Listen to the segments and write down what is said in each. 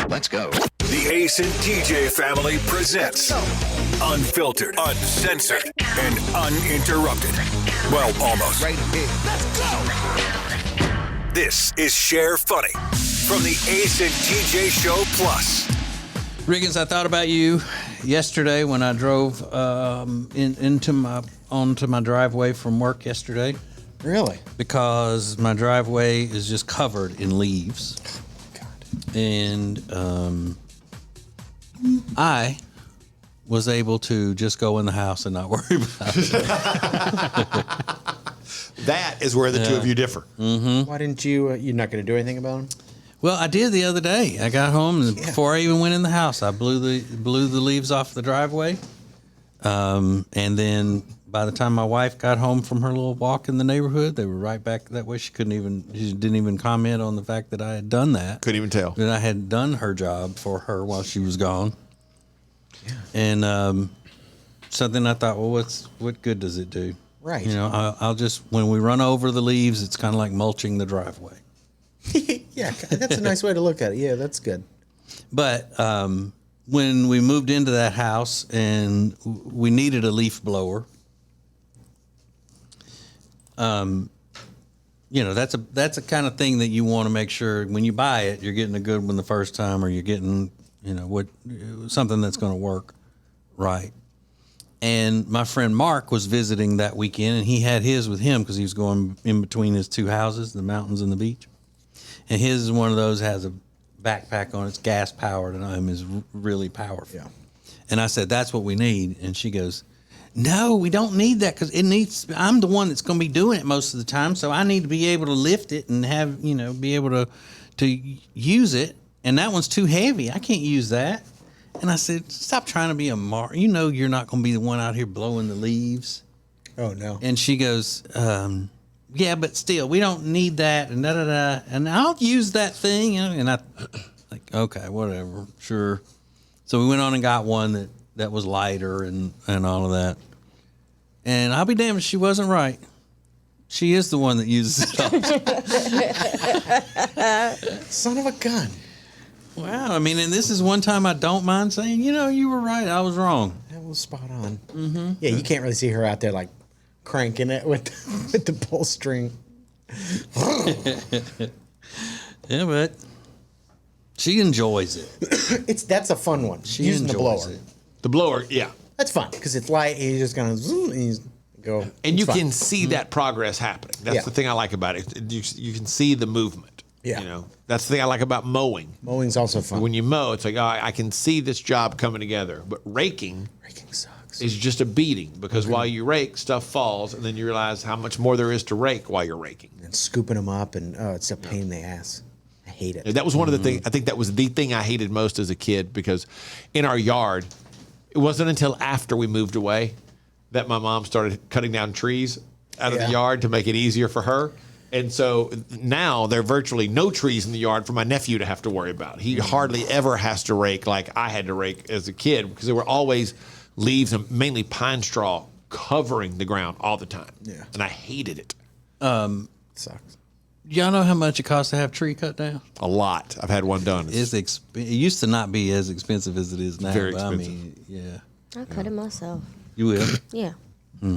Let's go. The Ace and TJ family presents Unfiltered, Uncensored, and Uninterrupted. Well, almost. Right here. Let's go. This is Share Funny from the Ace and TJ Show Plus. Riggins, I thought about you yesterday when I drove onto my driveway from work yesterday. Really? Because my driveway is just covered in leaves. God. And I was able to just go in the house and not worry about it. That is where the two of you differ. Mm-hmm. Why didn't you? You're not going to do anything about them? Well, I did the other day. I got home and before I even went in the house, I blew the leaves off the driveway. And then by the time my wife got home from her little walk in the neighborhood, they were right back that way. She didn't even comment on the fact that I had done that. Couldn't even tell. That I had done her job for her while she was gone. Yeah. And something I thought, well, what good does it do? Right. You know, I'll just, when we run over the leaves, it's kind of like mulching the driveway. Yeah, that's a nice way to look at it. Yeah, that's good. But when we moved into that house and we needed a leaf blower, you know, that's a kind of thing that you want to make sure when you buy it, you're getting a good one the first time, or you're getting, you know, something that's going to work right. And my friend Mark was visiting that weekend, and he had his with him because he was going in between his two houses, the mountains and the beach. And his is one of those, has a backpack on, it's gas powered, and is really powerful. Yeah. And I said, that's what we need. And she goes, no, we don't need that because I'm the one that's going to be doing it most of the time. So I need to be able to lift it and have, you know, be able to use it. And that one's too heavy. I can't use that. And I said, stop trying to be a mark. You know, you're not going to be the one out here blowing the leaves. Oh, no. And she goes, yeah, but still, we don't need that. And da-da-da. And I'll use that thing. And I like, okay, whatever, sure. So we went on and got one that was lighter and all of that. And I'll be damned if she wasn't right. She is the one that uses it all. Son of a gun. Wow. I mean, and this is one time I don't mind saying, you know, you were right. I was wrong. That was spot on. Mm-hmm. Yeah, you can't really see her out there like cranking it with the pull string. Yeah, but she enjoys it. That's a fun one. She using enjoys the blower. it. The blower, yeah. That's fun because it's light. And you're just gonna zoom and you go. And you fun. can see that progress happening. That's the thing I like about it. You can see the movement. Yeah. You know, that's the thing I like about mowing. Mowing's also fun. When you mow, it's like, oh, I can see this job coming together. But raking sucks. is just a beating because while you rake, stuff falls, and then you realize how much more there is to rake while you're raking. And scooping them up, and it's a pain in the ass. I hate it. And that was one of the things. I think that was the thing I hated most as a kid because in our yard, it wasn't until after we moved away that my mom started cutting down trees out of the yard to make it easier for her. And so now there are virtually no trees in the yard for my nephew to have to worry about. He hardly ever has to rake like I had to rake as a kid because there were always leaves and mainly pine straw covering the ground all the time. Yeah. And I hated it. Sucks. Y'all know how much it costs to have a tree cut down? A lot. I've had one done. It used to not be as expensive as it is now. Very but expensive. I mean, yeah. I'll cut it myself. You will? Yeah.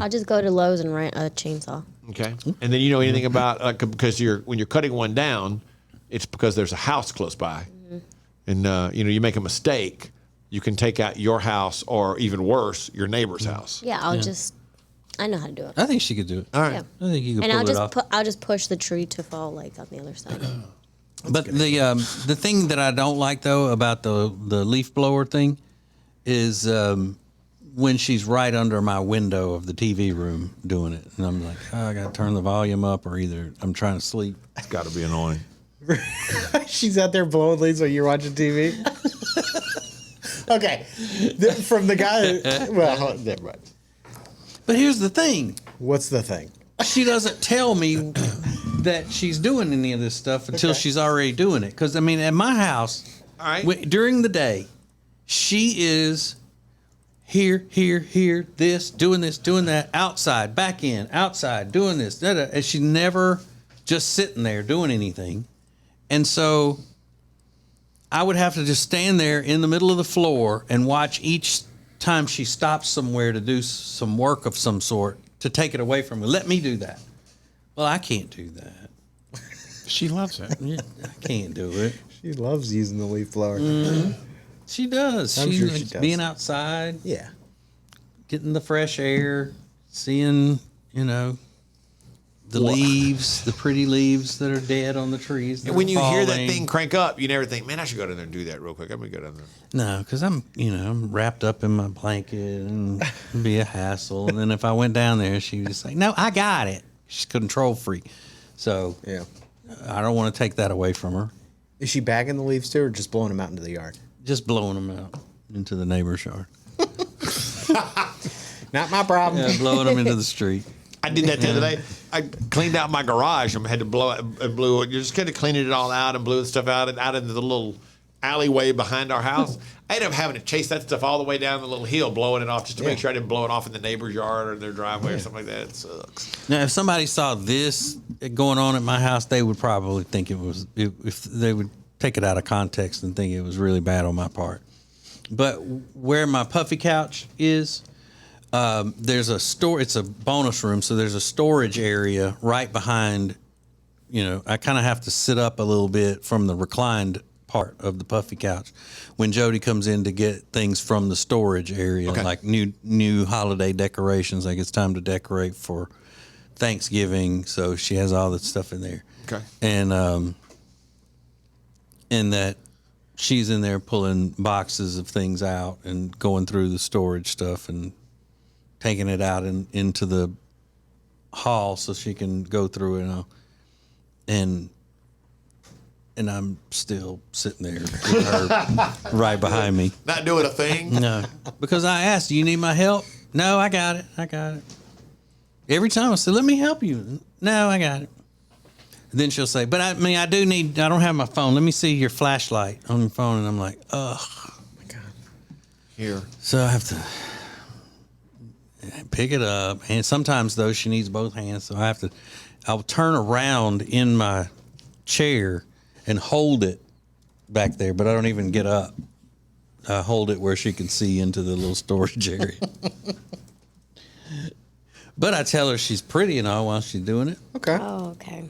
I'll just go to Lowe's and rent a chainsaw. Okay. And then you know anything about because when you're cutting one down, it's because there's a house close by, and you make a mistake, you can take out your house or even worse, your neighbor's house. Yeah, I know how to do it. I think she could do it. All right. Yeah. I think you could And pull it off. I'll just push the tree to fall like on the other side. But the thing that I don't like though about the leaf blower thing is when she's right under my window of the TV room doing it, and I'm like, oh, I got to turn the volume up, or either I'm trying to sleep. It's got to be annoying. She's out there blowing leaves while you're watching TV. Okay, from the guy. Well, never mind. But here's the thing. What's the thing? She doesn't tell me that she's doing any of this stuff until she's already doing it. Because, I mean, at my house, during the day, she is here, this, doing that, outside, back in, outside, doing this, and she's never just sitting there doing anything. And so I would have to just stand there in the middle of the floor and watch each time she stops somewhere to do some work of some sort to take it away from me. Let me do that. Well, I can't do that. She loves it. Yeah, I can't do it. She loves using the leaf blower. She does. I'm She sure likes she does. being outside, Yeah. getting the fresh air, seeing, the leaves, the pretty leaves that are dead on the trees. And when you hear that falling. thing crank up, you never think, man, I should go down there and do that real quick. I'm going to go down there. No, because I'm wrapped up in my blanket and it'd be a hassle. And then if I went down there, she would just say, no, I got it. She's a control freak. So Yeah. I don't want to take that away from her. Is she bagging the leaves too, or just blowing them out into the yard? Just blowing them out into the neighbor's yard. Not my problem. Yeah, blowing them into the street. I did that the other day. I cleaned out my garage and had to blow it and blew it. You just kind of cleaning it all out and blew the stuff out and out into the little alleyway behind our house. I ended up having to chase that stuff all the way down the little hill, blowing it off just to make sure I didn't blow it off in the neighbor's yard or their driveway or something like that. It sucks. Now, if somebody saw this going on at my house, they would probably think if they would take it out of context and think it was really bad on my part. But where my puffy couch is, there's a it's a bonus room, so there's a storage area right behind. I kind of have to sit up a little bit from the reclined part of the puffy couch when Jody comes in to get things from the storage area, like new holiday decorations. Like it's time to decorate for Thanksgiving, so she has all that stuff in there. Okay. And that she's in there pulling boxes of things out and going through the storage stuff and taking it out into the hall so she can go through it. And I'm still sitting there with her right behind me. Not doing a thing. No, because I asked, do you need my help? No, I got it. Every time I say, let me help you. No, I got it. And then she'll say, but I don't have my phone. Let me see your flashlight on your phone. And I'm like, ugh. Oh my God. Here. So I have to pick it up. And sometimes, though, she needs both hands. So I'll turn around in my chair and hold it back there, but I don't even get up. I hold it where she can see into the little storage area. But I tell her she's pretty and all while she's doing it. Okay. Oh, okay.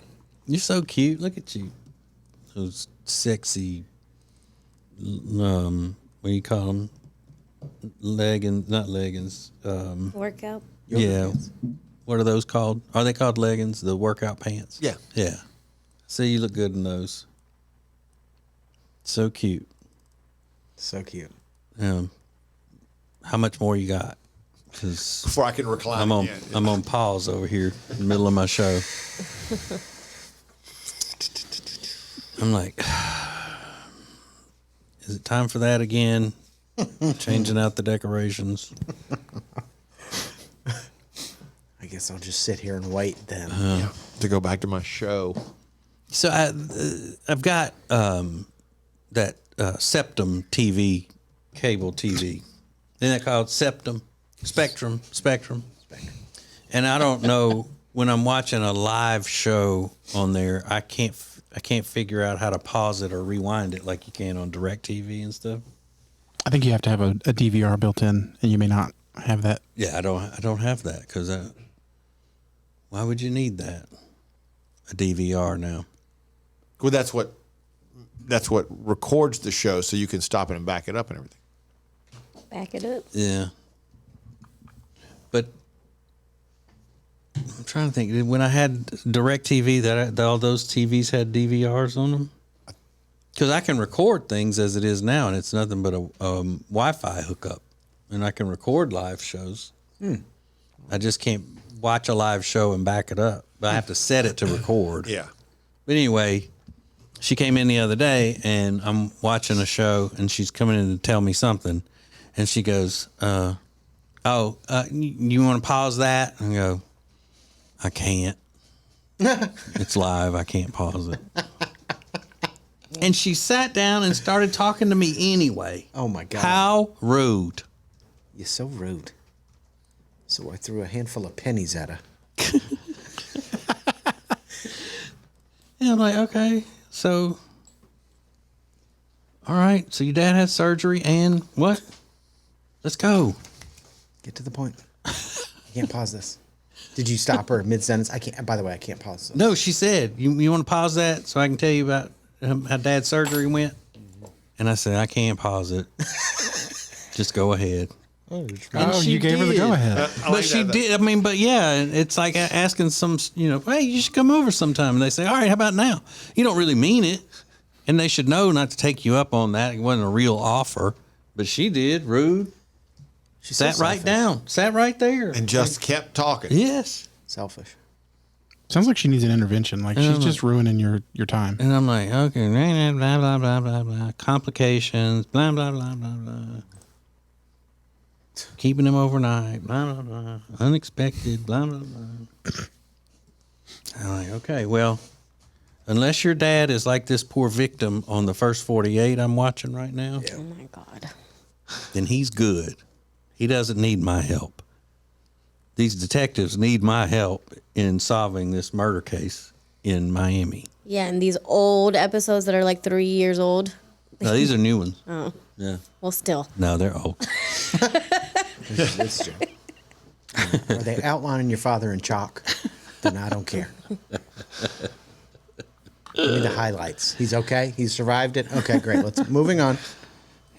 You're so cute. Look at you. Those sexy, what do you call them? Not leggings. Workout. Yeah. What are those called? Are they called leggings? The workout pants? Yeah. Yeah. See, you look good in those. So cute. So cute. How much more you got? Because Before I can recline. I'm on pause over here in the middle of my show. I'm like, is it time for that again? Changing out the decorations. I guess I'll just sit here and wait then. To go back to my show. So I've got that Septum TV, cable TV. Isn't that called Septum? Spectrum. And I don't know, when I'm watching a live show on there, I can't figure out how to pause it or rewind it like you can on DirecTV and stuff. I think you have to have a DVR built in, and you may not have that. Yeah, I don't have that because why would you need that? A DVR now. Well, that's what records the show, so you can stop it and back it up and everything. Back it up. Yeah. But I'm trying to think. When I had DirecTV, that all those TVs had DVRs on them? Because I can record things as it is now, and it's nothing but a Wi-Fi hookup. And I can record live shows. I just can't watch a live show and back it up. But I have to set it to record. Yeah. But anyway, she came in the other day, and I'm watching a show, and she's coming in to tell me something. And she goes, you want to pause that? And I go, I can't. It's live. I can't pause it. And she sat down and started talking to me anyway. Oh, my God. How rude. You're so rude. So I threw a handful of pennies at her. And I'm like, okay, so All right. So your dad had surgery and what? Let's go. Get to the point. I can't pause this. Did you stop her mid sentence? I can't. By the way, I can't pause this. No, she said, you want to pause that so I can tell you about how dad's surgery went? And I said, I can't pause it. Just go ahead. Oh, you gave her the go ahead. But she did. I mean, but yeah, it's like asking some, hey, you should come over sometime. And they say, all right, how about now? You don't really mean it. And they should know not to take you up on that. It wasn't a real offer. But she did. Rude. She sat right down. Sat right there. And just kept talking. Yes. Selfish. Sounds like she needs an intervention. Like she's just ruining your time. And I'm like, okay, blah, blah, blah, blah, blah. Complications, blah, blah, blah, blah, blah. Keeping him overnight, blah, blah, blah. Unexpected, blah, blah, blah. I'm like, okay, well, unless your dad is like this poor victim on the first 48 I'm watching right now, Oh my God. then he's good. He doesn't need my help. These detectives need my help in solving this murder case in Miami. Yeah, and these old episodes that are like 3 years old. No, these are new ones. Oh, Yeah. well, still. No, they're old. Are they outlining your father in chalk? Then I don't care. Give me the highlights. He's okay. He survived it. Okay, great. Let's moving on.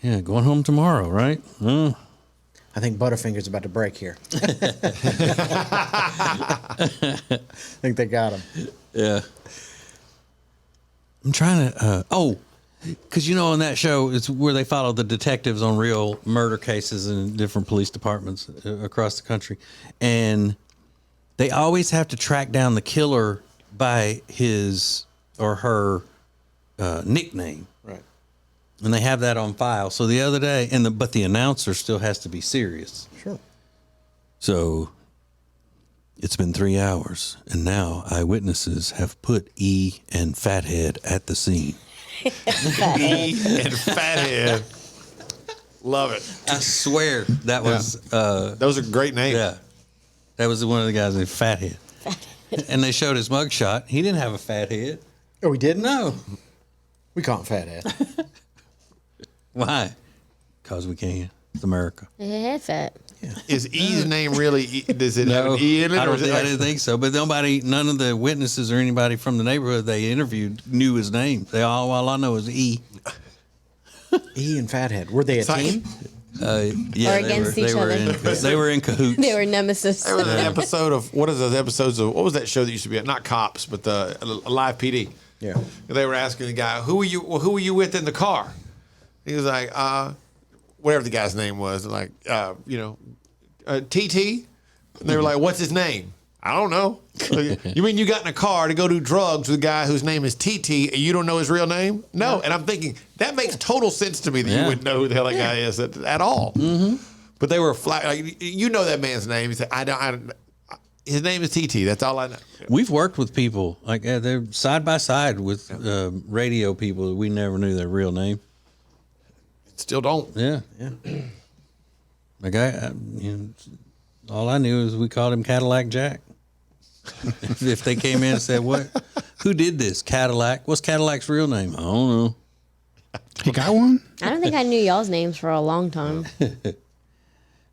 Yeah, going home tomorrow, right? I think Butterfinger's about to break here. I think they got him. Yeah. I'm trying to, because on that show, it's where they follow the detectives on real murder cases in different police departments across the country. And they always have to track down the killer by his or her nickname. Right. And they have that on file. So the other day, but the announcer still has to be serious. Sure. So it's been 3 hours, and now eyewitnesses have put E and Fathead at the scene. E and Fathead. Love it. I swear that was Those are great names. yeah, that was one of the guys named Fathead. And they showed his mugshot. He didn't have a fat head. Oh, we didn't? No. We call him Fathead. Why? Because we can. It's America. It had fat. Is E's name really? Does it have an E in it? I or don't is it think, I like- didn't think so. But none of the witnesses or anybody from the neighborhood they interviewed knew his name. All I know is E. E and Fathead. Were they a team? Yeah, Or against each other. They were in cahoots. They were nemesis. There was an episode of what was that show that used to be Not Cops, but the Live PD. Yeah. They were asking the guy, who were you with in the car? He was like, whatever the guy's name was, like, TT. And they were like, what's his name? I don't know. You mean you got in a car to go do drugs with a guy whose name is TT and you don't know his real name? No. And I'm thinking, that makes total sense to me that you wouldn't know who the hell that guy is at all. Mm-hmm. But they were flat. Like, that man's name. He said, I don't. His name is TT. That's all I know. We've worked with people like they're side by side with radio people that we never knew their real name. Still don't. Yeah. Like all I knew is we called him Cadillac Jack. If they came in and said, who did this? Cadillac. What's Cadillac's real name? I don't know. He got one? I don't think I knew y'all's names for a long time.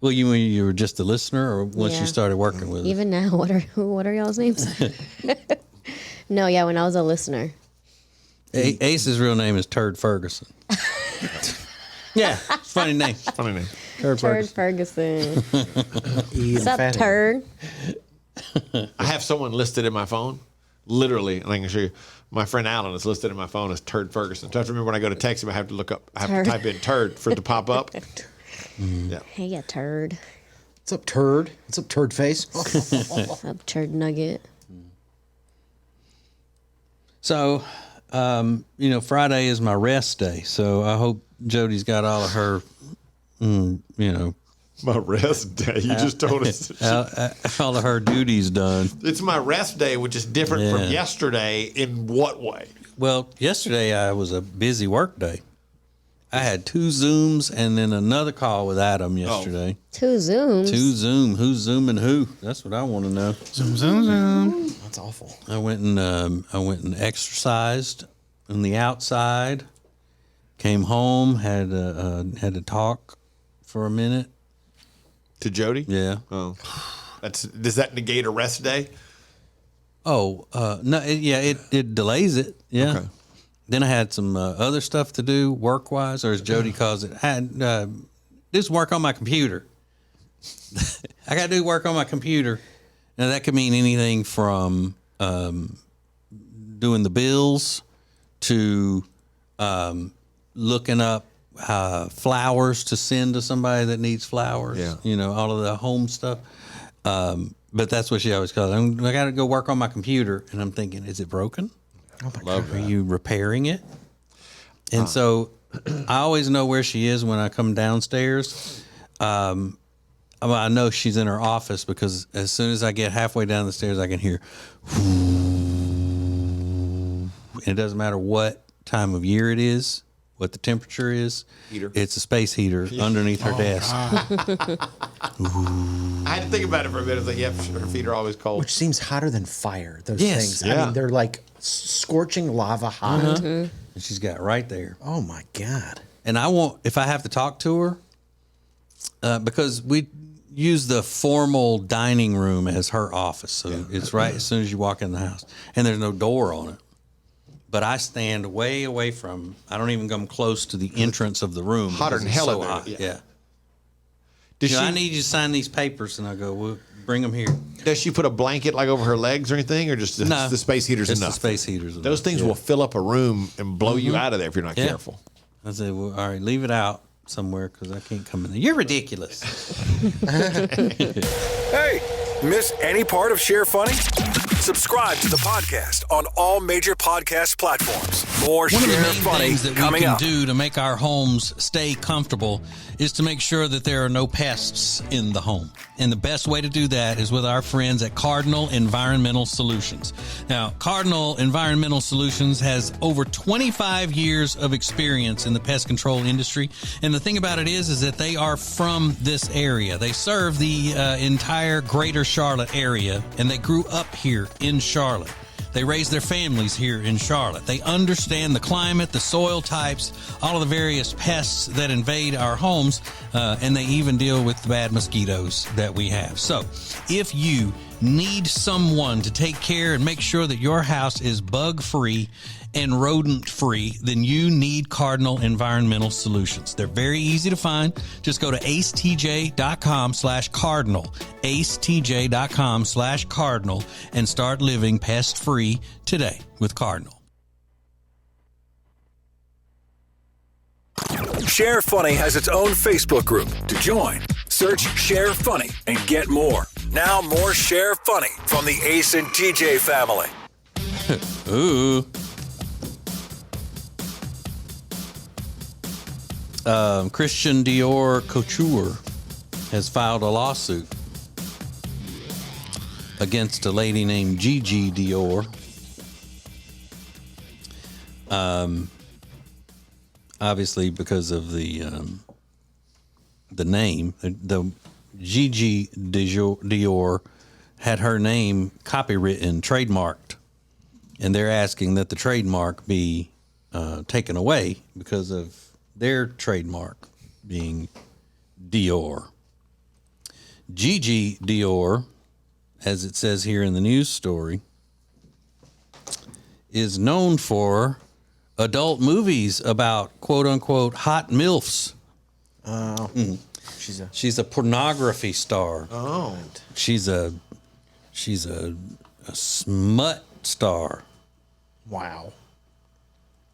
Well, you were just a listener, or once Yeah. you started working with us? Even now, what are y'all's names? No, yeah, when I was a listener. Ace's real name is Turd Ferguson. Yeah, funny name. Funny name. Turd Turd Ferguson. Ferguson. E and What's up, Fathead. turd? I have someone listed in my phone, literally, and I can show you. My friend Alan is listed in my phone as Turd Ferguson. So I have to remember when I go to text him, I have to type in turd for it to pop up. Yeah. Hey, you turd. What's up, turd? What's up, turd face? What's up, turd nugget? So, Friday is my rest day. So I hope Jody's got all of her, My rest day. You just told us. all of her duties done. It's my rest day, which is different from Yeah. yesterday. In what way? Well, yesterday I was a busy work day. I had 2 Zooms and then another call with Adam yesterday. 2 Zooms. 2 Zoom. Who's Zooming who? That's what I want to know. Zoom, zoom, zoom. That's awful. I went and exercised on the outside, Came home, had to talk for a minute. To Jody? Yeah. Oh. Does that negate a rest day? Oh, no, it delays it. Yeah. Okay. Then I had some other stuff to do work-wise, or as Jody calls it, do some work on my computer. I got to do work on my computer. Now, that could mean anything from doing the bills to looking up flowers to send to somebody that needs flowers. Yeah. You know, all of the home stuff. But that's what she always calls it. I got to go work on my computer. And I'm thinking, is it broken? Oh my God. Are you repairing it? And so I always know where she is when I come downstairs. I know she's in her office because as soon as I get halfway down the stairs, I can hear. And it doesn't matter what time of year it is, what the temperature is. Heater. It's a space heater underneath her desk. I had to think about it for a minute. I was like, yeah, her feet are always cold. Which seems hotter than fire, those Yes. things. I Yeah. mean, they're like scorching lava hot. And she's got it right there. Oh my God. And I won't, if I have to talk to her, because we use the formal dining room as her office. So it's right as soon as you walk in the house. And there's no door on it. But I stand way away from, I don't even come close to the entrance of the room. Hotter because than it's hell so in there, hot. yeah. Yeah. Does You know, she I need you to sign these papers. And I go, well, bring them here. does she put a blanket like over her legs or anything, or just No. the space heater's Just enough? the space heaters. Those things will fill up a room and blow you out of there if you're not careful. I said, well, all right, leave it out somewhere because I can't come in there. You're ridiculous. Hey, miss any part of Share Funny? Subscribe to the podcast on all major podcast platforms. More One of the Share main Funny things that we coming can up. do to make our homes stay comfortable is to make sure that there are no pests in the home. And the best way to do that is with our friends at Cardinal Environmental Solutions. Now, Cardinal Environmental Solutions has over 25 years of experience in the pest control industry. And the thing about it is that they are from this area. They serve the entire greater Charlotte area, and they grew up here in Charlotte. They raise their families here in Charlotte. They understand the climate, the soil types, all of the various pests that invade our homes, and they even deal with the bad mosquitoes that we have. So if you need someone to take care and make sure that your house is bug-free and rodent-free, then you need Cardinal Environmental Solutions. They're very easy to find. Just go to acetj.com/cardinal, acetj.com/cardinal, and start living pest-free today with Cardinal. Share Funny has its own Facebook group. To join, search Share Funny and get more. Now more Share Funny from the Ace and TJ family. Ooh. Christian Dior Couture has filed a lawsuit against a lady named Gigi Dior. Obviously, because of the name, the Gigi Dior had her name copywritten, trademarked, and they're asking that the trademark be taken away because of their trademark being Dior. Gigi Dior, as it says here in the news story, is known for adult movies about quote unquote hot MILFs. Oh. She's a pornography star. Oh. She's a smut star. Wow.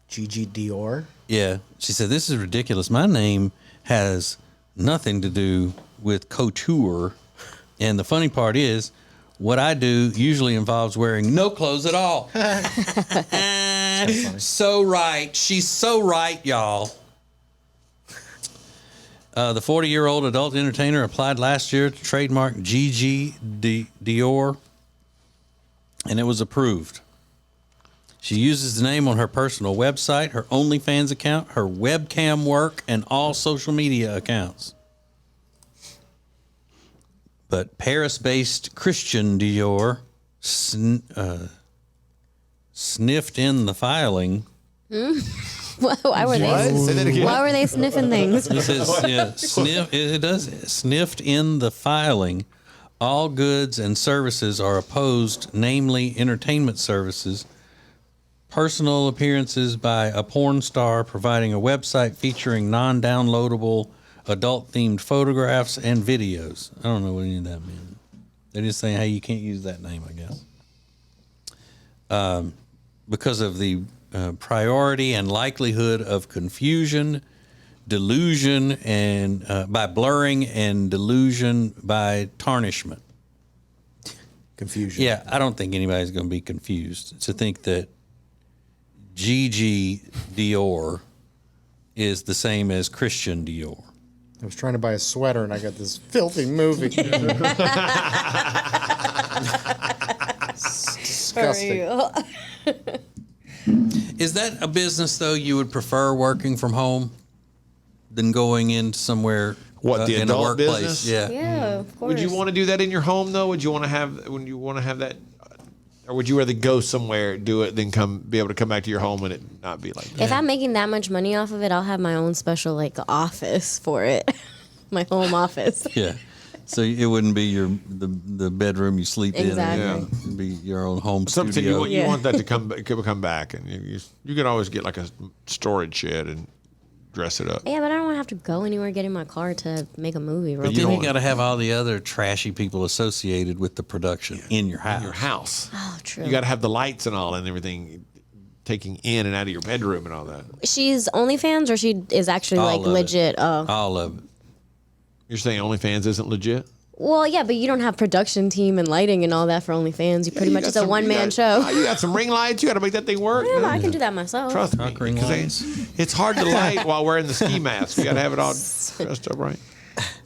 Gigi Dior. Yeah. She said, this is ridiculous. My name has nothing to do with couture. And the funny part is, what I do usually involves wearing no clothes at all. So right. She's so right, y'all. The 40-year-old adult entertainer applied last year to trademark Gigi Dior, and it was approved. She uses the name on her personal website, her OnlyFans account, her webcam work, and all social media accounts. But Paris-based Christian Dior sniffed in the filing Why were they? Say that again. Why were they sniffing things? It says, it does sniffed in the filing. All goods and services are opposed, namely entertainment services, personal appearances by a porn star, providing a website featuring non-downloadable adult-themed photographs and videos. I don't know what any of that means. They're just saying, hey, you can't use that name, I guess. Because of the priority and likelihood of confusion, delusion, and by blurring, and delusion by tarnishment. Confusion. Yeah, I don't think anybody's going to be confused to think that Gigi Dior is the same as Christian Dior. I was trying to buy a sweater and I got this filthy movie. It's disgusting. Is that a business, though, you would prefer working from home than going into somewhere What, the in a adult workplace? business? Yeah. Yeah, of course. Would you want to do that in your home though? Would you want to have that, or would you rather go somewhere, do it, then be able to come back to your home and it not be like that? If I'm making that much money off of it, I'll have my own special office for it, my home office. Yeah. So it wouldn't be the bedroom you sleep Exactly. in. It'd be your own home Something studio. you want that to come back, and you can always get like a storage shed and dress it up. Yeah, but I don't want to have to go anywhere, get in my car to make a movie. Real But then quick. you got to have all the other trashy people associated with the production in your house. Your house. Oh, true. You got to have the lights and all and everything taking in and out of your bedroom and all that. She's OnlyFans, or she is actually All of it. legit? Oh, All of it. You're saying OnlyFans isn't legit? well, yeah, but you don't have production team and lighting and all that for OnlyFans. You pretty much just a one-man show. You got some ring lights. You got to make that thing work. Yeah, but I can do that myself. Trust me. Cock ring 'cause lights. it's hard to light while wearing the ski mask. You got to have it all dressed up right.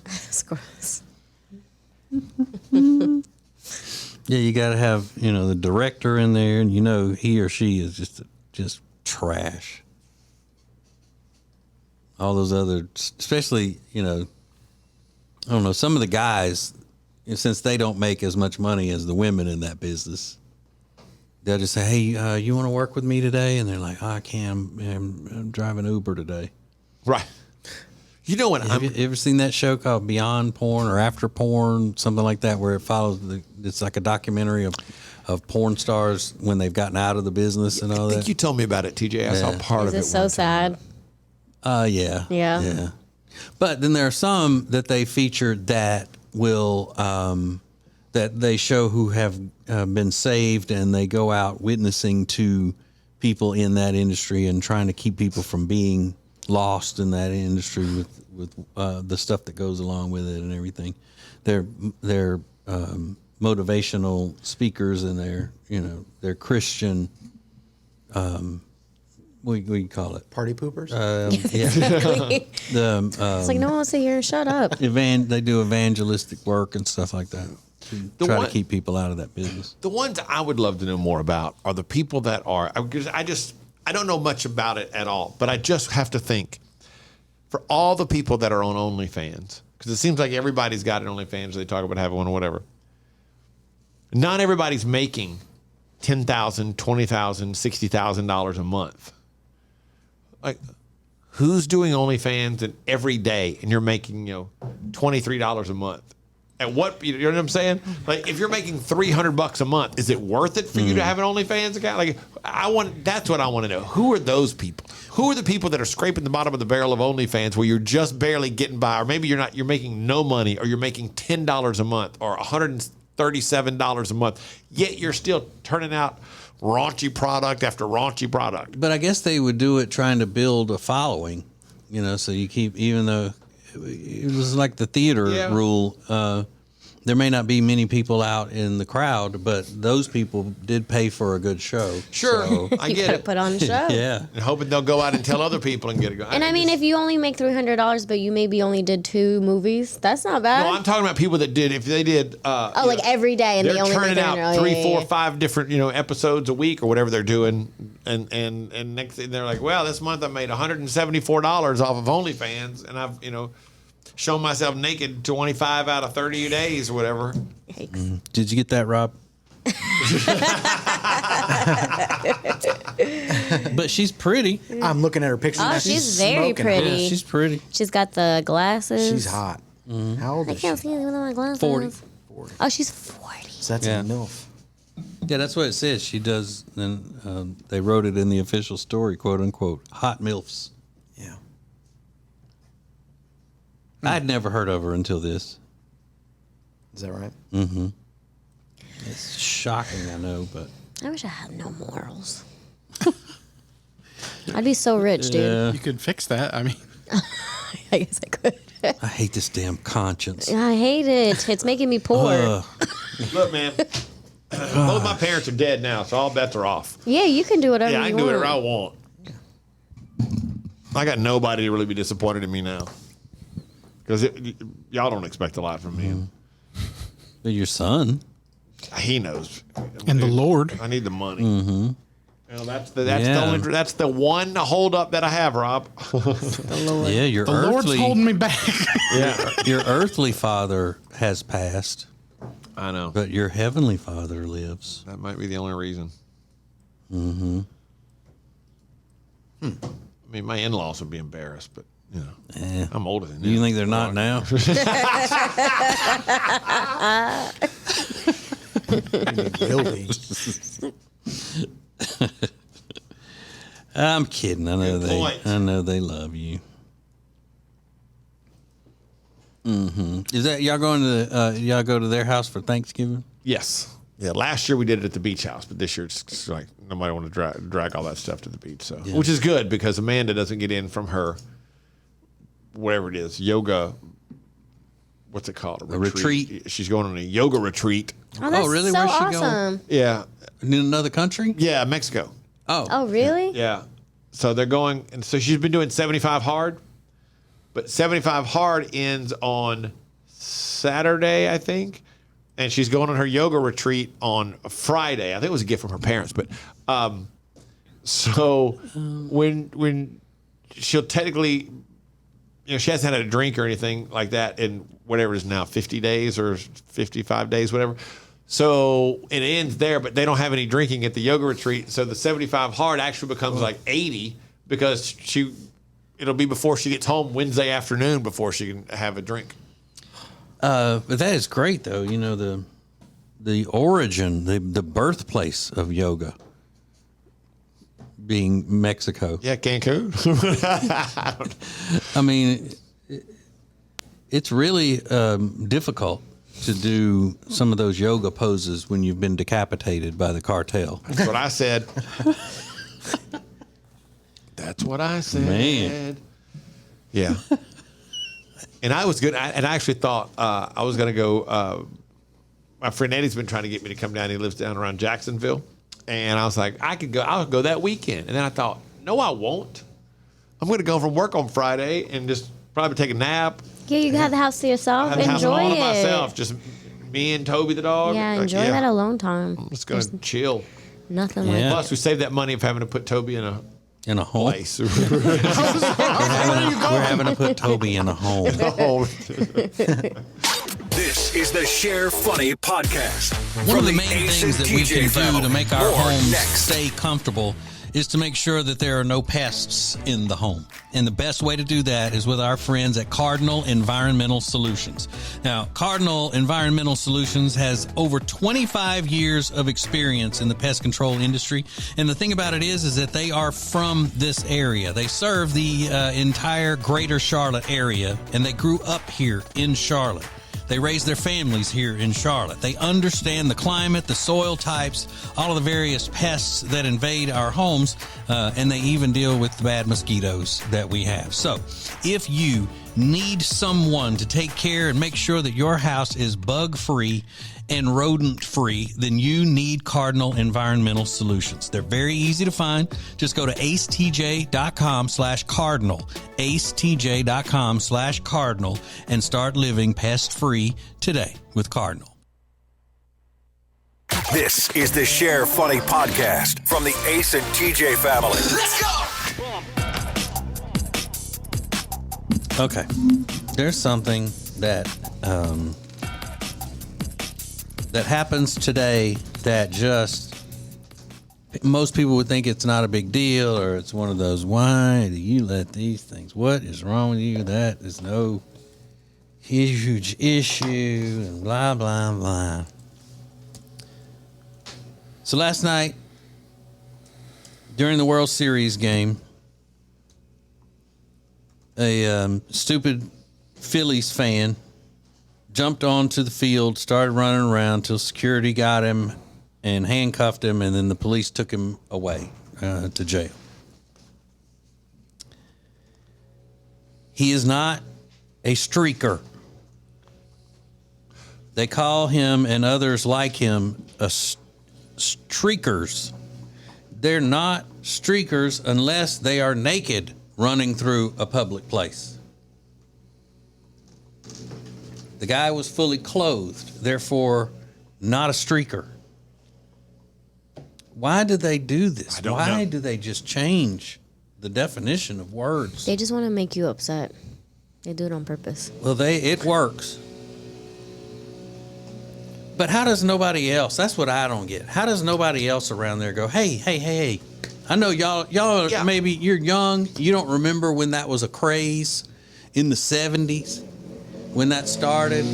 It's gross. Yeah, you got to have the director in there, and he or she is just trash. All those other, especially I don't know, some of the guys, since they don't make as much money as the women in that business, they'll just say, hey, you want to work with me today? And they're like, oh, I can't. I'm driving Uber today. Right. You know what? Have you ever seen that show called Beyond Porn or After Porn, something like that, where it follows it's like a documentary of porn stars when they've gotten out of the business and all I think that? you told me about it, TJ. I saw part Is of it. it so one time. sad? Yeah. Yeah. Yeah. But then there are some that they featured that will that they show who have been saved, and they go out witnessing to people in that industry and trying to keep people from being lost in that industry with the stuff that goes along with it and everything. They're motivational speakers, and they're Christian. What do you call it? Party poopers? Yeah. Exactly. The It's like no one wants to hear and shut up. they do evangelistic work and stuff like that. Try one- to keep people out of that business. The ones I would love to know more about are the people that are, because I don't know much about it at all, but I just have to think for all the people that are on OnlyFans, because it seems like everybody's got an OnlyFans, they talk about having one or whatever. Not everybody's making $10,000, $20,000, $60,000 a month. Like, who's doing OnlyFans and every day and you're making, $23 a month? At what, you know what I'm saying? Like, if you're making $300 a month, is it worth it for you to have an OnlyFans account? Like, that's what I want to know. Who are those people? Who are the people that are scraping the bottom of the barrel of OnlyFans where you're just barely getting by, or maybe you're making no money, or you're making $10 a month or $137 a month, yet you're still turning out raunchy product after raunchy product. But I guess they would do it trying to build a following, so you keep, even though it was like the theater rule, there may not be many people out in the crowd, but those people did pay for a good show. Sure, So, I You get gotta it. put on a show. yeah. And hoping they'll go out and tell other people and get it going. And I mean, if you only make $300, but you maybe only did 2 movies, that's not bad. No, I'm talking about people that did. If they did, like every day, and they're they only turning make out $300. 3, Yeah, 4, yeah. 5 different episodes a week or whatever they're doing, and next thing they're like, well, this month I made $174 off of OnlyFans, and I've shown myself naked 25 out of 30 days or whatever. Yikes. Did you get that, Rob? But she's pretty. I'm looking at her picture. Oh, now. she's very smoking pretty. hot. Yeah, she's pretty. She's got the glasses. She's hot. How old I is she? can't see anything with my glasses. 40. Oh, she's 40. So that's Yeah. a MILF. Yeah, that's what it says. She does, and they wrote it in the official story, quote unquote, hot MILFs. Yeah. I'd never heard of her until this. Is that right? It's shocking, I know, but I wish I had no morals. I'd be so rich, dude. You could fix that. I mean, I guess I could. I hate this damn conscience. I hate it. It's making me poor. Look, man. Both my parents are dead now, so all bets are off. Yeah, you can do whatever Yeah, I you can do want. whatever I want. I got nobody to really be disappointed in me now. Because y'all don't expect a lot from me. But your son, He knows. and the Lord. I need the money. Mm-hmm. Well, that's the one hold up that I have, Rob. yeah, your The Lord's earthly, holding me back. Yeah, your earthly father has passed, I know. but your heavenly father lives. That might be the only reason. I mean, my in-laws would be embarrassed, but you know, I'm older than You them. think they're not now? Will be. I'm kidding. I know Good they. point. I know they love you. Is that y'all going to y'all go to their house for Thanksgiving? Yes. Yeah. Last year we did it at the beach house, but this year it's like nobody want to drag all that stuff to the beach. So, which is good because Amanda doesn't get in from her whatever it is yoga. What's it called? A retreat? She's going on a yoga retreat. Oh, that's really? so Where's she awesome. going? Yeah. In another country? Yeah. Mexico. Oh, really? Yeah. So they're going, and so she's been doing 75 hard, but 75 hard ends on Saturday, I think. And she's going on her yoga retreat on Friday. I think it was a gift from her parents, but so when she'll technically, you know, she hasn't had a drink or anything like that in whatever it is now, 50 days or 55 days, whatever. So it ends there, but they don't have any drinking at the yoga retreat. So the 75 hard actually becomes like 80 because it'll be before she gets home Wednesday afternoon before she can have a drink. But that is great, though. You know the origin, the birthplace of yoga being Mexico. Yeah, Cancun. I mean, it's really difficult to do some of those yoga poses when you've been decapitated by the cartel. That's what I said. That's what I said. Man. Yeah. And I was good. And I actually thought I was going to go. My friend Eddie's been trying to get me to come down. He lives down around Jacksonville. And I was like, I could go. I'll go that weekend. And then I thought, no, I won't. I'm going to go from work on Friday and just probably take a nap. Yeah, you have the house to yourself. Have the house all Enjoy to it. myself. Just me and Toby the dog. Yeah, Like, enjoy that alone time. I'm just going to chill. Nothing Yeah. like Plus, we saved that money of having to put Toby in a In a home. place. We're having to put Toby in a home. This is the Share Funny podcast. One of the From main Ace things and that we TJ can do family. to make our More homes next. stay comfortable is to make sure that there are no pests in the home. And the best way to do that is with our friends at Cardinal Environmental Solutions. Now, Cardinal Environmental Solutions has over 25 years of experience in the pest control industry. And the thing about it is that they are from this area. They serve the entire greater Charlotte area, and they grew up here in Charlotte. They raise their families here in Charlotte. They understand the climate, the soil types, all of the various pests that invade our homes, and they even deal with the bad mosquitoes that we have. So if you need someone to take care and make sure that your house is bug-free and rodent-free, then you need Cardinal Environmental Solutions. They're very easy to find. Just go to acetj.com/cardinal, acetj.com/cardinal, and start living pest-free today with Cardinal. This is the Share Funny podcast from the Ace and TJ family. Let's go! Okay. There's something that that happens today that just Most people would think it's not a big deal, or it's one of those, why do you let these things? What is wrong with you? That is no huge issue, and blah, blah, blah. So last night, during the World Series game, a stupid Phillies fan jumped onto the field, started running around till security got him and handcuffed him, and then the police took him away to jail. He is not a streaker. They call him and others like him streakers. They're not streakers unless they are naked running through a public place. The guy was fully clothed, therefore not a streaker. Why do they do this? Why do they just change the definition of words? They just want to make you upset. They do it on purpose. Well, it works. But how does nobody else? That's what I don't get. How does nobody else around there go, hey? I know y'all maybe you're young. You don't remember when that was a craze in the 70s when that started.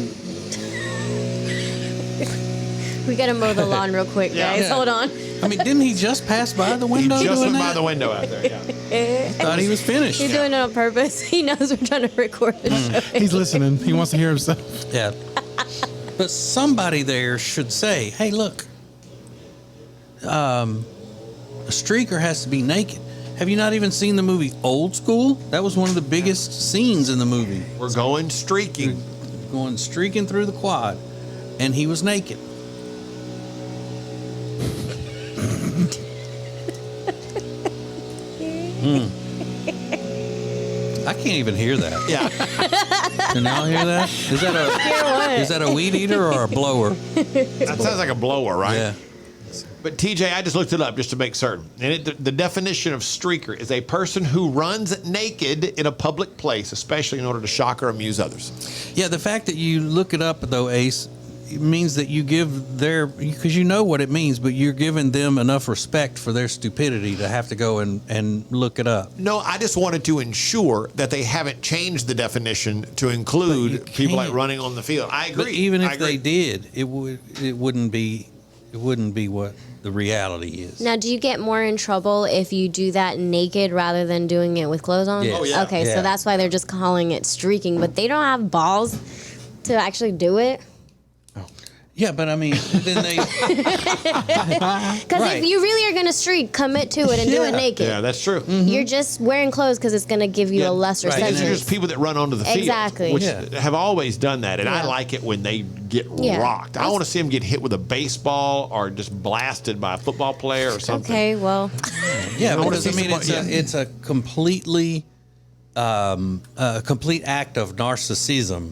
We got to mow the lawn real quick, guys. Yeah. Hold on. I mean, didn't he just pass by the window? He just doing went by that? the window out there. Yeah. Thought he was finished. He's doing it on purpose. He knows we're trying to record the show. He's listening. He wants to hear himself. Yeah. But somebody there should say, hey, look, a streaker has to be naked. Have you not even seen the movie Old School? That was one of the biggest scenes in the movie. We're going streaking. Going streaking through the quad, and he was naked. I can't even hear that. Yeah. Can y'all hear that? Is that a weed eater or a blower? That sounds like a blower, right? Yeah. But TJ, I just looked it up just to make certain. And the definition of streaker is a person who runs naked in a public place, especially in order to shock or amuse others. Yeah, the fact that you look it up, though, Ace, it means that you give because you know what it means, but you're giving them enough respect for their stupidity to have to go and look it up. No, I just wanted to ensure that they haven't changed the definition to include people like running on the field. I agree. But even if they did, it wouldn't be what the reality is. Now, do you get more in trouble if you do that naked rather than doing it with clothes on? Yes. Oh, yeah. Okay, Yeah. so that's why they're just calling it streaking, but they don't have balls to actually do it. Yeah, but I mean, then they... Because Right. if you really are going to streak, commit to it and do it naked. Yeah, that's true. You're just wearing clothes because it's going to give you a lesser right. sentence. These are just people that run onto the field, Exactly. which Yeah. have always done that, and I Yeah. like it when they get Yeah. rocked. I want to see them get hit with a baseball or just blasted by a football player or something. Okay, well, Yeah, I wanna because I see mean, somebody- it's a completely, a complete act of narcissism.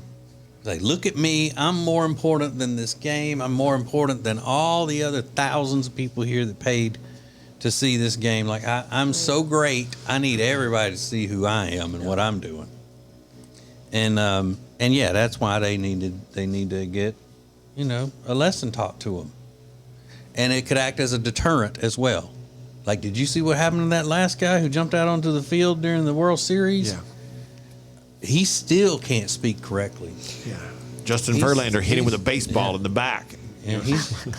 Like, look at me, I'm more important than this game. I'm more important than all the other thousands of people here that paid to see this game. Like, I'm so great, I need everybody to see who I am and what I'm doing. And yeah, that's why they need to get, a lesson taught to them. And it could act as a deterrent as well. Like, did you see what happened to that last guy who jumped out onto the field during the World Series? Yeah. He still can't speak correctly. Yeah. Justin Verlander hit him with a baseball in the back. Yeah,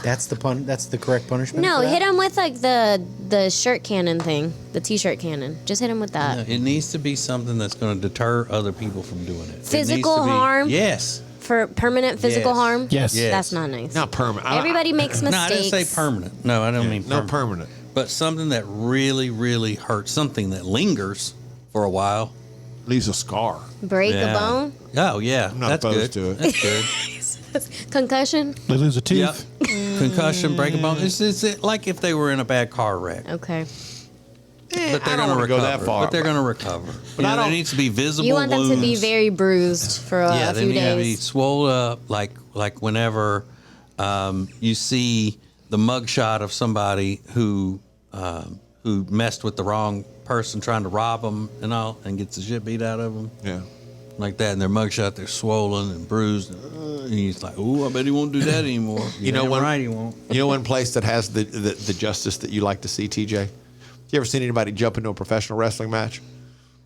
That's the correct punishment. no, for that? hit him with like the shirt cannon thing, the t-shirt cannon. Just hit him with that. it needs to be something that's going to deter other people from doing it. It needs Physical to be- harm? Yes. For permanent physical Yes. harm? Yes. Yes. That's not nice. Not permanent. Everybody makes mistakes. No, I didn't say permanent. No, I don't mean No permanent. permanent. But something that really, really hurts, something that lingers for a while. Leaves a scar. Break Yeah. a bone? Oh, yeah. I'm not that's opposed good. to it. That's good. Concussion? They lose a tooth. Yep. Concussion, break a bone. It's like if they were in a bad car wreck. Okay. But I they're don't going to wanna recover. go that far. But they're going to recover. But I there don't- needs to be visible You want them to be wounds. very bruised for Yeah, a they few need to be days. swole up, like whenever you see the mugshot of somebody who messed with the wrong person trying to rob them and all, and gets the shit beat out of them. Yeah. like that, and their mugshot, they're swollen and bruised. And he's like, "Ooh, I bet he won't do that anymore." You know what? Right, he won't. You know one place that has the justice that you like to see, TJ? You ever seen anybody jump into a professional wrestling match?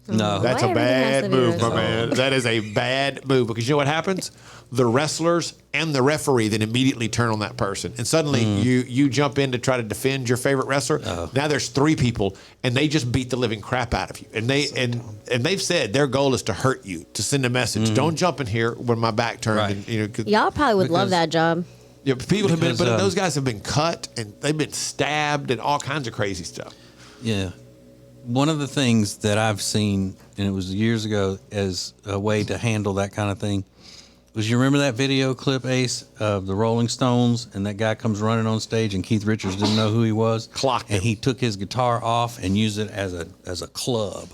No, That's Why a everything has bad to be move, this my way? man. That is a bad move because you know what happens? The wrestlers and the referee then immediately turn on that person, and suddenly you jump in to try to defend your favorite wrestler. Now there's 3 people, and they just beat the living crap out of you. And they've said their goal is to hurt you, to send a message. Don't jump in here when my back turned. Right. And, you know, 'cause, Y'all probably would love that job. you know, people have been, Because, but those guys have been cut and they've been stabbed and all kinds of crazy stuff. Yeah. One of the things that I've seen, and it was years ago, as a way to handle that kind of thing, was you remember that video clip, Ace, of the Rolling Stones, and that guy comes running on stage, and Keith Richards didn't know who he was, Clocked and him. he took his guitar off and used it as a club.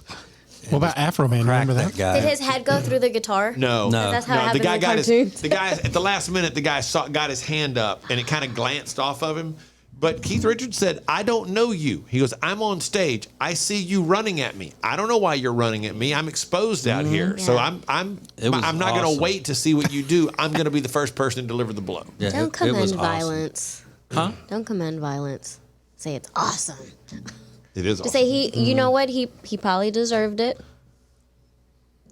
What about Afro Man? Cracked Remember that that? guy. Did his head go through the guitar? No, That's how it the happens guy in got cartoons. the guy at the last minute. The guy got his hand up and it kind of glanced off of him. But Keith Richards said, "I don't know you." He goes, "I'm on stage. I see you running at me. I don't know why you're running at me. I'm exposed out here, so Yeah. It was I'm not going awesome. to wait to see what you do. I'm going to be the first person to deliver the blow." Yeah, Don't it was commend awesome. violence. Huh? Don't commend violence. Say it's awesome. It is. Just Awesome. say you know what? He probably deserved it.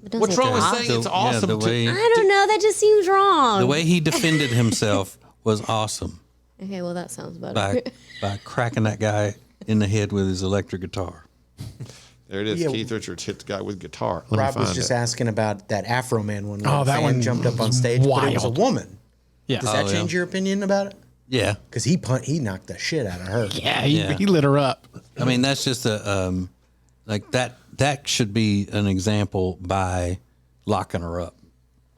But don't What's say wrong with it's saying awesome. it's awesome? the way, I don't know. That just seems wrong. the way he defended himself was awesome Okay, well that sounds better. by cracking that guy in the head with his electric guitar. There it is. Yeah. Keith Richards hit the guy with guitar. Let me Rob was find just it. asking about that Afro Man one. Where Oh, the that fan one jumped up on was stage, but it was a wild. woman. Yeah. Does that yeah. change your opinion about it? Yeah. Because he knocked the shit out of her. Yeah, Yeah. he lit her up. I mean, that's just a like that should be an example by locking her up,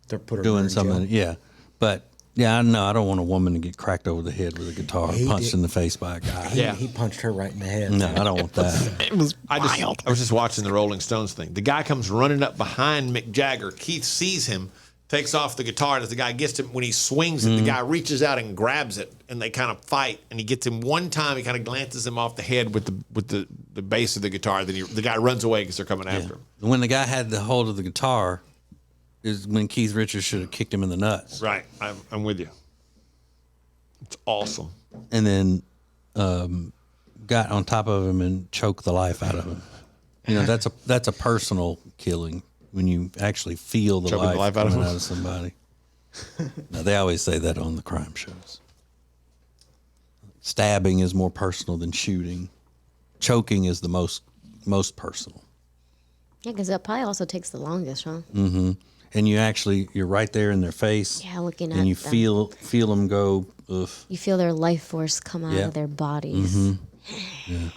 To put her doing in jail. something. Yeah, but yeah, I know I don't want a woman to get cracked over the head with a guitar, He punched did. in the face by a guy. Yeah. He punched her right in the head. No, I don't want that. It was I wild. was just watching the Rolling Stones thing. The guy comes running up behind Mick Jagger. Keith sees him, takes off the guitar, and as the guy gets him, when he swings it, the guy reaches out and grabs it, and they kind of fight. And he gets him one time. He kind of glances him off the head with the base of the guitar. Then the guy runs away because they're coming after him. When the guy had the hold of the guitar, is when Keith Richards should have kicked him in the nuts, Right, I'm with you. It's awesome. and then got on top of him and choked the life out of him. You know, that's a personal killing when you actually feel the Choking the life life out of coming him? out of somebody. Now, they always say that on the crime shows. Stabbing is more personal than shooting. Choking is the most personal. Yeah, because that probably also takes the longest, huh? And you're right there in their face. Yeah, looking and at you them. feel them go. Ugh. You feel their life force come out Yeah. of their bodies.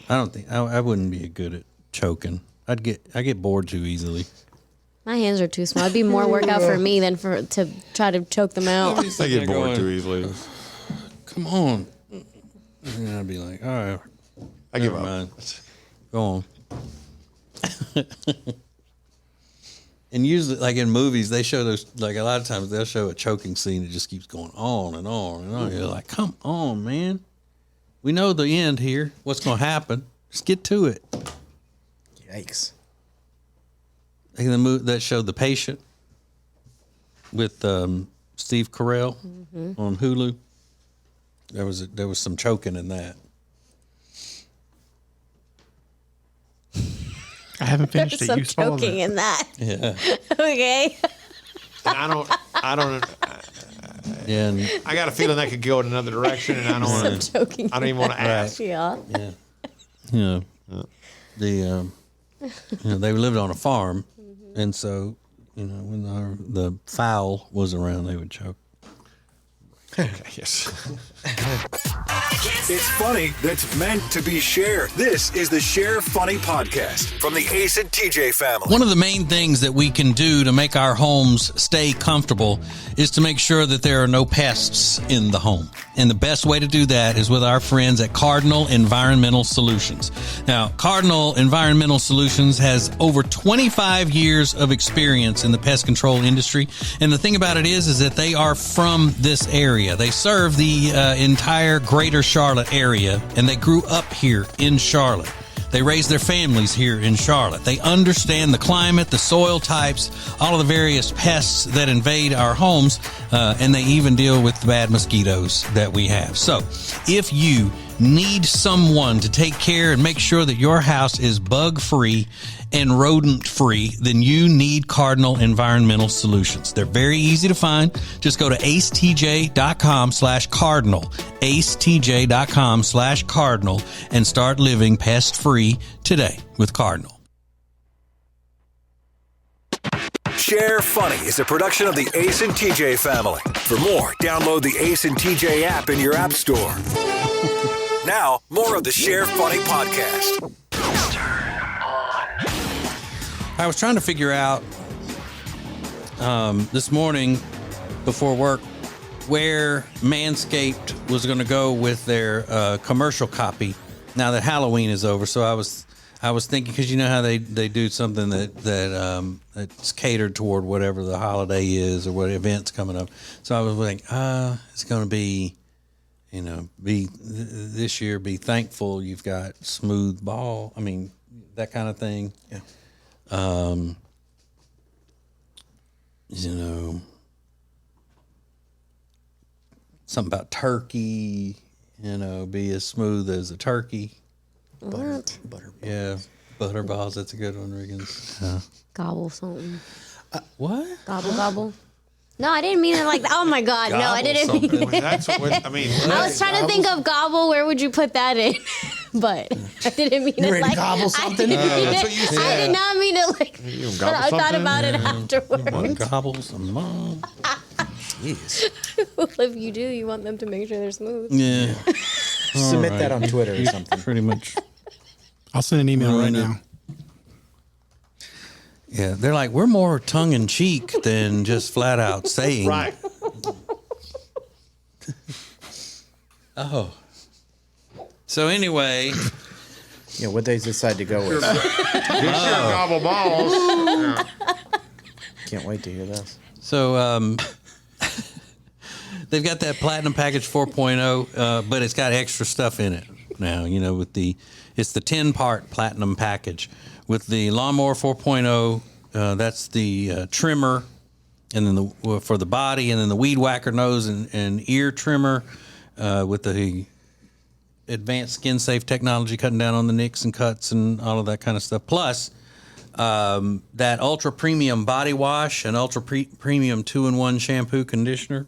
I don't think I wouldn't be good at choking. I get bored too easily. My hands are too small. It'd be more workout for me than to try to choke them out. I get bored too easily. Come on. And I'd be like, all right, I give never up. mind. Go on. And usually, like in movies, they show those. Like a lot of times, they'll show a choking scene that just keeps going on and on and on. You're like, come on, man. We know the end here. What's going to happen? Just get to it. Yikes. Like the movie that showed The Patient with Steve Carell on Hulu. There was some choking in that. I haven't finished it. Some You spoiled choking it. in that. Yeah, Okay. And I don't. yeah, and, I got a feeling that could go in another direction, and I don't want to. Choking. I don't even want to ask. Yeah. yeah. You know, they lived on a farm, and so when the fowl was around, they would choke. Yes. It's funny that's meant to be shared. This is the Share Funny podcast from the Ace and TJ family. One of the main things that we can do to make our homes stay comfortable is to make sure that there are no pests in the home. And the best way to do that is with our friends at Cardinal Environmental Solutions. Now, Cardinal Environmental Solutions has over 25 years of experience in the pest control industry. And the thing about it is that they are from this area. They serve the entire greater Charlotte area, and they grew up here in Charlotte. They raise their families here in Charlotte. They understand the climate, the soil types, all of the various pests that invade our homes, and they even deal with the bad mosquitoes that we have. So if you need someone to take care and make sure that your house is bug-free and rodent-free, then you need Cardinal Environmental Solutions. They're very easy to find. Just go to acetj.com/cardinal, acetj.com/cardinal, and start living pest-free today with Cardinal. Share Funny is a production of the Ace and TJ family. For more, download the Ace and TJ app in your app store. Now, more of the Share Funny podcast. I was trying to figure out this morning before work where Manscaped was going to go with their commercial copy now that Halloween is over. So I was thinking, because you know how they do something that's catered toward whatever the holiday is or what event's coming up. So I was like, it's going to be, this year, be thankful you've got smooth ball. I mean, that kind of thing. Yeah. Something about turkey, be as smooth as a turkey. What? Butter. Yeah, butter balls. That's a good one, Riggins. Gobble something. What? Gobble, gobble. No, I didn't mean it like that. Oh, my God. No, I didn't mean it. That's what I mean. I was trying to think of gobble. Where would you put that in? But I didn't mean You it ready to like gobble something? that's what you said. I did not mean it like. But I thought something? about it afterwards. Gobble some mom. Jeez. Well, if you do, you want them to make sure they're smooth. Yeah, Submit that on Twitter or something. pretty much. I'll send an email right now. Yeah, they're like, we're more tongue in cheek than just flat out saying. Right. Oh. So anyway, Yeah, what they decide to go with. Gobble balls. Can't wait to hear this. so they've got that Platinum Package 4.0, but it's got extra stuff in it now. It's the 10-part Platinum Package. With the Lawnmower 4.0, that's the trimmer, and then for the body, and then the Weed Whacker nose and ear trimmer with the advanced skin-safe technology, cutting down on the nicks and cuts and all of that kind of stuff. Plus, that ultra-premium body wash and ultra-premium 2-in-1 shampoo conditioner.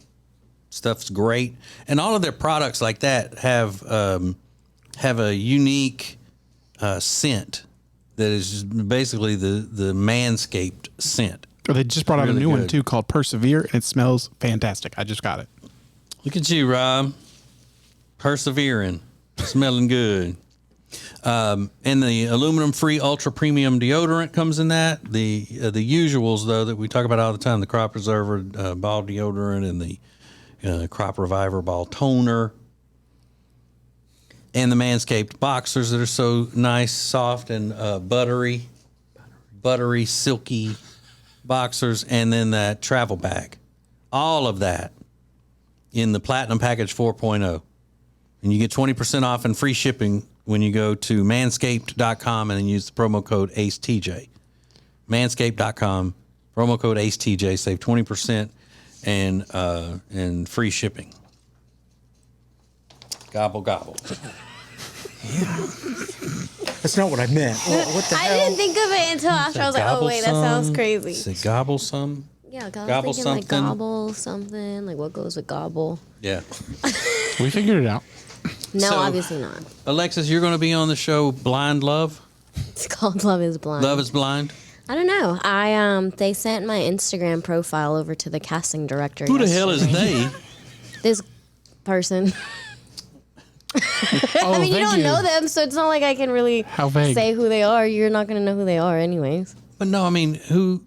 Stuff's great. And all of their products like that have a unique scent that is just basically the Manscaped scent. Oh, they just brought out Really a new one good. too called Persevere, and it smells fantastic. I just got it. Look at you, Rob. Persevering. Smelling good. And the aluminum-free ultra-premium deodorant comes in that. The usuals, though, that we talk about all the time, the Crop Preserver ball deodorant and the Crop Reviver ball toner. And the Manscaped boxers that are so nice, soft, and buttery, silky boxers, and then that travel bag. All of that in the Platinum Package 4.0. And you get 20% off and free shipping when you go to manscaped.com and then use the promo code ACETJ. Manscaped.com, promo code ACETJ, save 20% and free shipping. Gobble, gobble. That's not what I meant. What the I hell? didn't think of it until after. I was like, oh, wait, that sounds crazy. Say gobble some. Yeah, Gobble I was thinking like something. gobble something. Like what goes with gobble? Yeah. We figured it out. No, So- obviously not. Alexis, you're going to be on the show Blind Love. It's called Love is Blind. Love is Blind. I don't know. They sent my Instagram profile over to the casting director. Who the hell is yesterday. they? This person? Oh, I mean, you thank don't know them, so it's not like I can really How vague. say who they are. You're not going to know who they are, anyways. But no, I mean, who?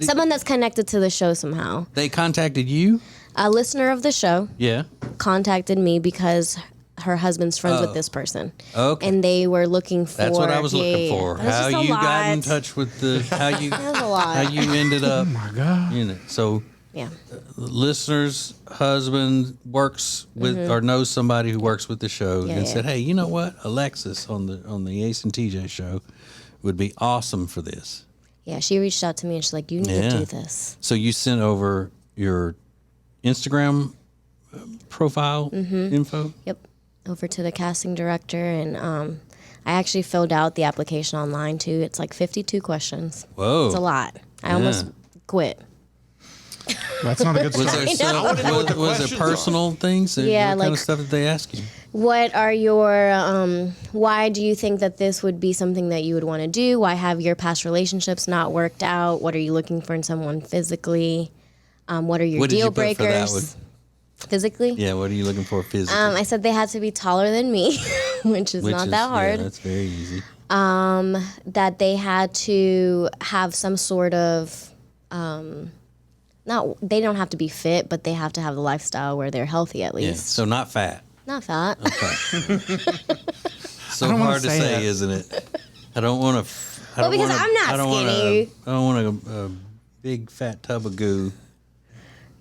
Someone that's connected to the show somehow. They contacted you? A listener of the show Yeah. contacted me because her husband's friends with this person. Okay. And they were looking for. That's what I was looking yeah. for. That was How just a you got in lot. touch with the how you That was a lot. how you ended up. Oh my God. So Yeah. listener's husband works with or knows somebody who works with the show and said, "Hey, you know what? Alexis on the Ace and TJ show would be awesome for this." Yeah, she reached out to me and she's like, "You need to do this." So you sent over your Instagram profile info? Yep. Over to the casting director, and I actually filled out the application online too. It's like 52 questions. Whoa. It's a lot. I almost quit. That's not a good Was start. there some, was there personal things? Yeah, what kind like- of stuff did they ask you? What are your, why do you think that this would be something that you would want to do? Why have your past relationships not worked out? What are you looking for in someone physically? What are your What did deal you put for that breakers? Physically? Yeah, what are you looking for physically? I said they had to be taller than me, which is not that hard. Yeah, that's very easy. That they had to have some sort of, they don't have to be fit, but they have to have the lifestyle where they're healthy at Yeah, least. so not fat. Not fat. So don't wanna hard to say say, that. isn't it? I don't want to. Well, because I'm not skinny. I don't want a big fat tub of goo.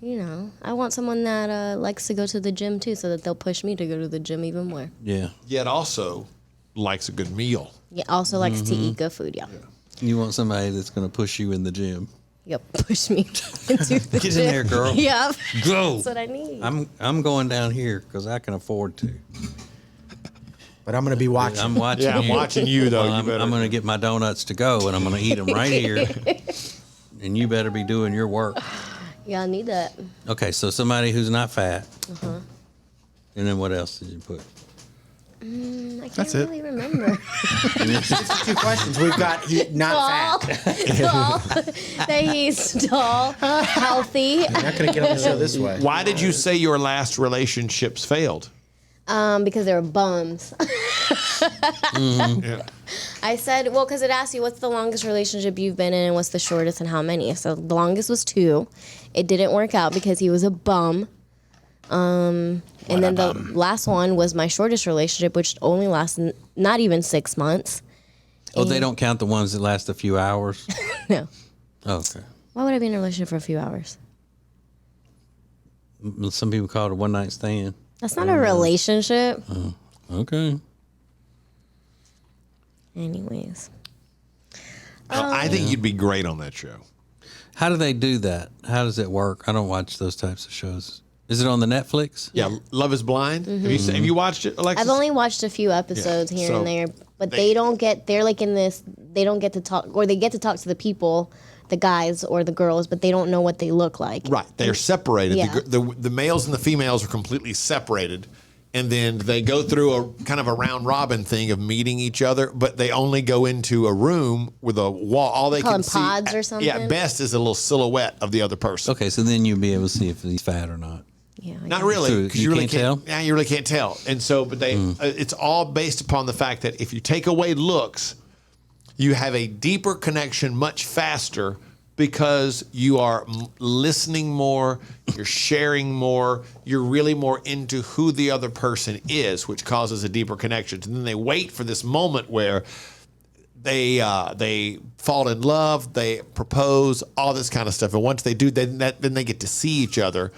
You know, I want someone that likes to go to the gym too, so that they'll push me to go to the gym even more. Yeah. Yet also likes a good meal. Yeah, also likes to eat good food. Yeah. You want somebody that's going to push you in the gym. Yep. Push me into the Get gym. in there, girl. Yep. Go. That's what I need. I'm going down here because I can afford to. But I'm going to be watching. I'm watching. Yeah, I'm you. watching you though. Well, You I'm better. going to get my donuts to go, and I'm going to eat them right here. And you better be doing your work. Yeah, I need that. Okay, so somebody who's not fat. Uh-huh. And then what else did you put? I can't That's it. really remember. 2 questions. We've got not Tall, fat. tall, that he's tall, healthy. You're not going to get on the show this way. Why did you say your last relationships failed? Because they were bums. Yeah. I said, well, because it asked you what's the longest relationship you've been in and what's the shortest and how many. So the longest was 2. It didn't work out because he was a bum. And then the last one was my shortest relationship, which only lasted not even 6 months. Oh, they don't count the ones that last a few hours? No. Oh, okay. Why would I be in a relationship for a few hours? Some people call it a one-night stand. That's not a relationship. Okay. Anyways. I think you'd be great on that show. How do they do that? How does it work? I don't watch those types of shows. Is it on the Netflix? Yeah, Love Is Blind. Have you watched it, Alexis? I've only watched a few episodes here so and there, but they don't get, they're like in this, they don't get to talk, or they get to talk to the people, the guys or the girls, but they don't know what they look like. Right, they're separated. Yeah. The males and the females are completely separated, and then they go through a kind of a round robin thing of meeting each other, but they only go into a room with a wall. All they Call can them see, pods or something? Yeah, at best is a little silhouette of the other person. Okay, so then you'll be able to see if he's fat or not. Yeah. I Not guess. really, So because you you really can't tell? Yeah, you really can't tell. And so, but they, it's all based upon the fact that if you take away looks, you have a deeper connection much faster because you are listening more, you're sharing more, you're really more into who the other person is, which causes a deeper connection. And then they wait for this moment where they fall in love, they propose, all this kind of stuff. And once they do, then they get to see each other.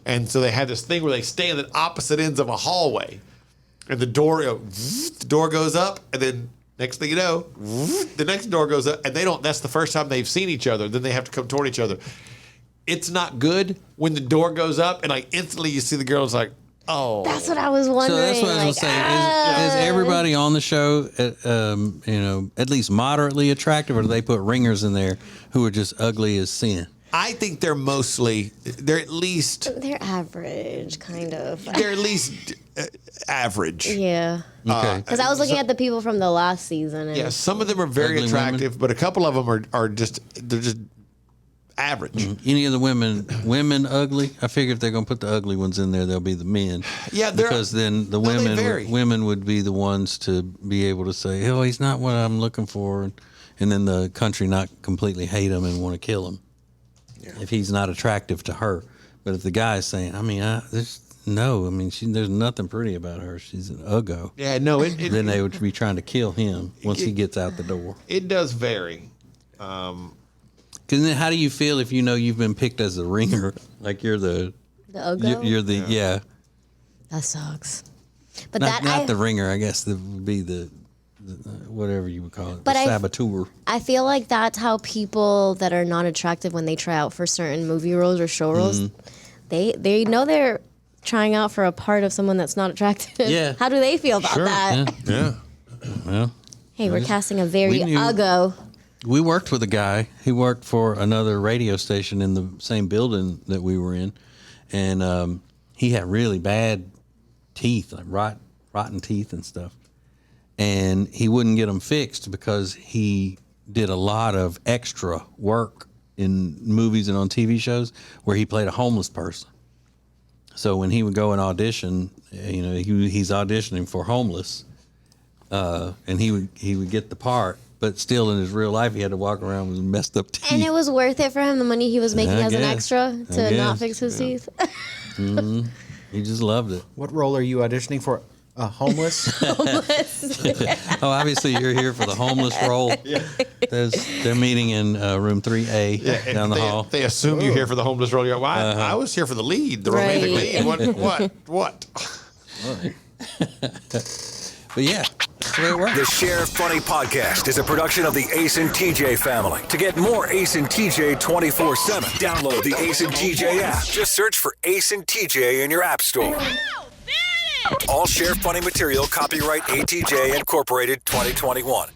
And so they have this thing where they stay at the opposite ends of a hallway, and the door goes up, and then next thing you know, the next door goes up, and they don't. That's the first time they've seen each other. Then they have to come toward each other. It's not good when the door goes up, and like instantly you see the girl's like, oh. That's what I was wondering. So that's what I was like, going to say. Is everybody on the show, at least moderately attractive, or do they put ringers in there who are just ugly as sin? I think they're at least they're average, kind of. they're at least average. Yeah. Okay. Because I was looking at the people from the last season. And Yeah, some of them are very Ugly attractive, but a couple of them are just average. Any of the women ugly? I figure if they're going to put the ugly ones in there, they'll be the men. Yeah, they're- because then the No, they vary. women would be the ones to be able to say, "Oh, he's not what I'm looking for," and then the country not completely hate him and want to kill him if he's not attractive to her. But if the guy is saying, there's nothing pretty about her. She's an uggo. Yeah, no, Then they would be trying to kill him once he gets out the door. it does vary. Because Because then how do you feel if you know you've been picked as the ringer? Like you're the Ugo? You're the yeah. That sucks. But Not the ringer, I guess. That would be the whatever you would call it. But the saboteur. I feel like that's how people that are not attractive when they try out for certain movie roles or show roles, they know they're trying out for a part of someone that's not attractive. Yeah. How do they feel about that? Yeah. Well, Hey, we're casting a very We knew- Ugo. we worked with a guy. He worked for another radio station in the same building that we were in, and he had really bad teeth, like rotten teeth and stuff. And he wouldn't get them fixed because he did a lot of extra work in movies and on TV shows where he played a homeless person. So when he would go and audition, he's auditioning for homeless, and he would get the part, but still in his real life he had to walk around with messed up teeth. And it was worth it for him, the money he was making I as an guess. extra to I not guess. fix his teeth. He just loved it. What role are you auditioning for? Homeless? Oh, obviously you're here for the homeless role. Yeah. They're meeting in room 3A down the hall. They assume you're here for the homeless role. You're like, well, I was here for the lead, the romantic Right. lead. What? But yeah, that's the way it works. The Share Funny Podcast is a production of the Ace and TJ family. To get more Ace and TJ 24/7, download the Ace and TJ app. Just search for Ace and TJ in your app store. All Share Funny material copyright ATJ Incorporated 2021.